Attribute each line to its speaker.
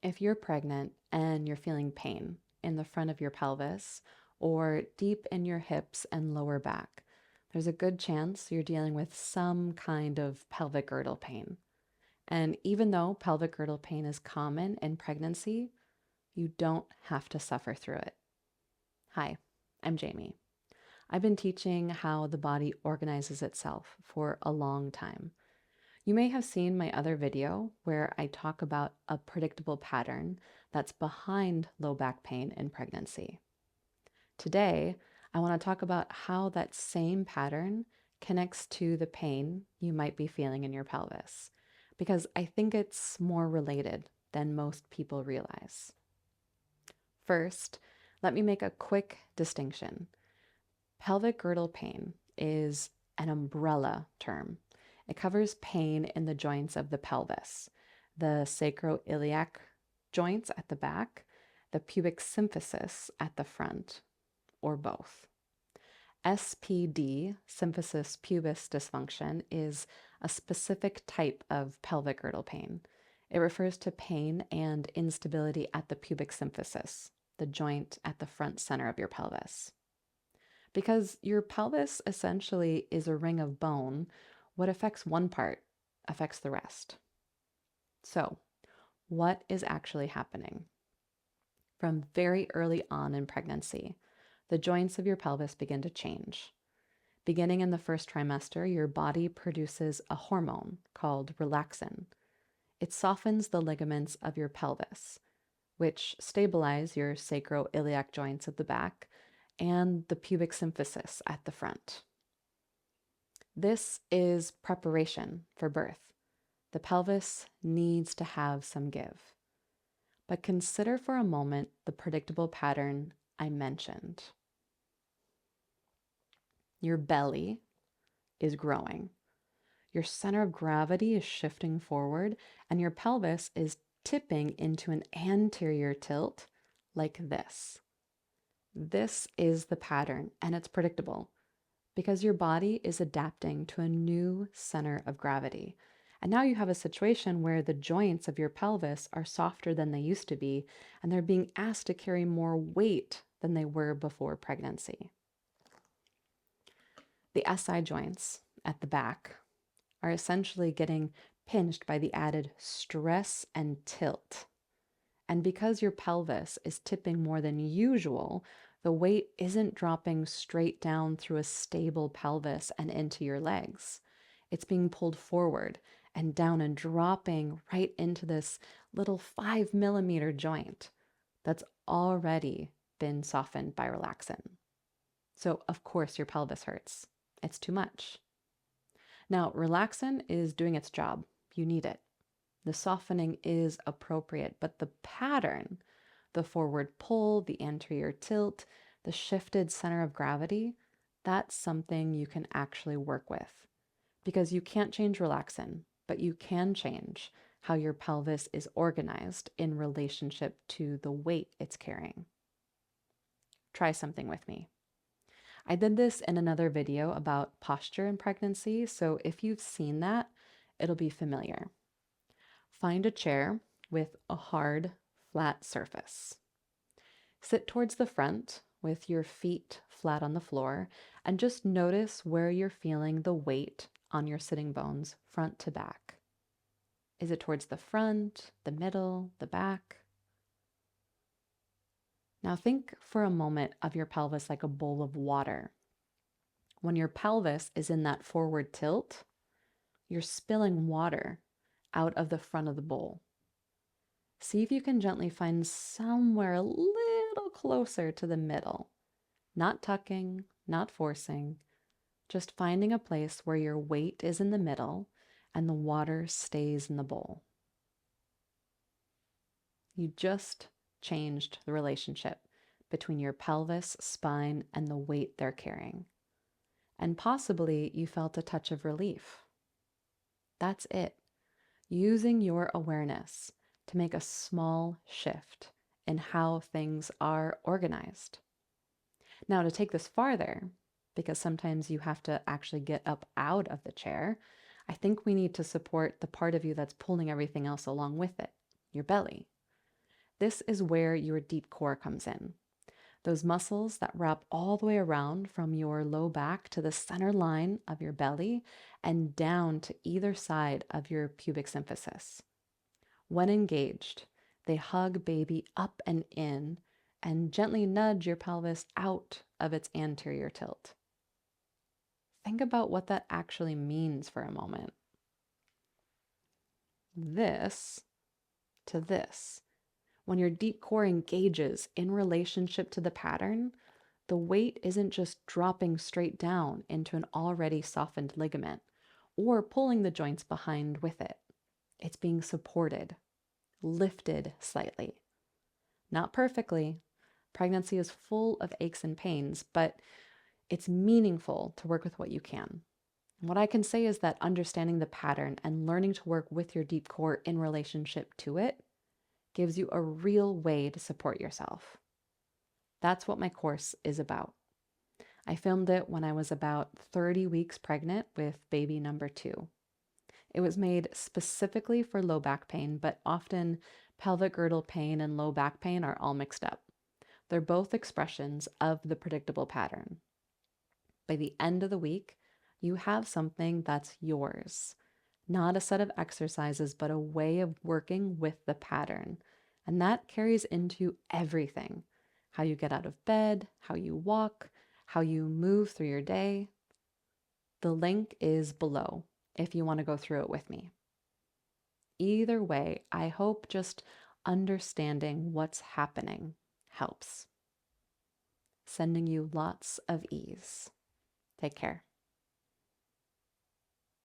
Speaker 1: If you're pregnant and you're feeling pain in the front of your pelvis or deep in your hips and lower back, there's a good chance you're dealing with some kind of pelvic girdle pain. And even though pelvic girdle pain is common in pregnancy, you don't have to suffer through it. Hi, I'm Jamie. I've been teaching how the body organizes itself for a long time. You may have seen my other video where I talk about a predictable pattern that's behind low back pain in pregnancy. Today, I want to talk about how that same pattern connects to the pain you might be feeling in your pelvis, because I think it's more related than most people realize. First, let me make a quick distinction. Pelvic girdle pain is an umbrella term. It covers pain in the joints of the pelvis, the sacroiliac joints at the back, the pubic symphysis at the front, or both. SPD, symphysis pubis dysfunction, is a specific type of pelvic girdle pain. It refers to pain and instability at the pubic symphysis, the joint at the front center of your pelvis. Because your pelvis essentially is a ring of bone, what affects one part affects the rest. So, what is actually happening? From very early on in pregnancy, the joints of your pelvis begin to change. Beginning in the first trimester, your body produces a hormone called relaxin. It softens the ligaments of your pelvis, which stabilize your sacroiliac joints at the back and the pubic symphysis at the front. This is preparation for birth. The pelvis needs to have some give. But consider for a moment the predictable pattern I mentioned. Your belly is growing. Your center of gravity is shifting forward, and your pelvis is tipping into an anterior tilt like this. This is the pattern, and it's predictable because your body is adapting to a new center of gravity. And now you have a situation where the joints of your pelvis are softer than they used to be, and they're being asked to carry more weight than they were before pregnancy. The SI joints at the back are essentially getting pinched by the added stress and tilt. And because your pelvis is tipping more than usual, the weight isn't dropping straight down through a stable pelvis and into your legs. It's being pulled forward and down and dropping right into this little 5 millimeter joint that's already been softened by relaxin. So, of course, your pelvis hurts. It's too much. Now, relaxin is doing its job. You need it. The softening is appropriate, but the pattern, the forward pull, the anterior tilt, the shifted center of gravity, that's something you can actually work with. Because you can't change relaxin, but you can change how your pelvis is organized in relationship to the weight it's carrying. Try something with me. I did this in another video about posture in pregnancy, so if you've seen that, it'll be familiar. Find a chair with a hard, flat surface. Sit towards the front with your feet flat on the floor and just notice where you're feeling the weight on your sitting bones front to back. Is it towards the front, the middle, the back? Now think for a moment of your pelvis like a bowl of water. When your pelvis is in that forward tilt, you're spilling water out of the front of the bowl. See if you can gently find somewhere a little closer to the middle. Not tucking, not forcing, just finding a place where your weight is in the middle and the water stays in the bowl. You just changed the relationship between your pelvis, spine, and the weight they're carrying. And possibly you felt a touch of relief. That's it. Using your awareness to make a small shift in how things are organized. Now, to take this farther, because sometimes you have to actually get up out of the chair, I think we need to support the part of you that's pulling everything else along with it, your belly. This is where your deep core comes in. Those muscles that wrap all the way around from your low back to the center line of your belly and down to either side of your pubic symphysis. When engaged, they hug baby up and in and gently nudge your pelvis out of its anterior tilt. Think about what that actually means for a moment. This to this. When your deep core engages in relationship to the pattern, the weight isn't just dropping straight down into an already softened ligament or pulling the joints behind with it. It's being supported, lifted slightly. Not perfectly. Pregnancy is full of aches and pains, but it's meaningful to work with what you can. What I can say is that understanding the pattern and learning to work with your deep core in relationship to it gives you a real way to support yourself. That's what my course is about. I filmed it when I was about 30 weeks pregnant with baby number 2. It was made specifically for low back pain, but often pelvic girdle pain and low back pain are all mixed up. They're both expressions of the predictable pattern. By the end of the week, you have something that's yours. Not a set of exercises, but a way of working with the pattern. And that carries into everything. How you get out of bed, how you walk, how you move through your day. The link is below if you want to go through it with me. Either way, I hope just understanding what's happening helps. Sending you lots of ease. Take care.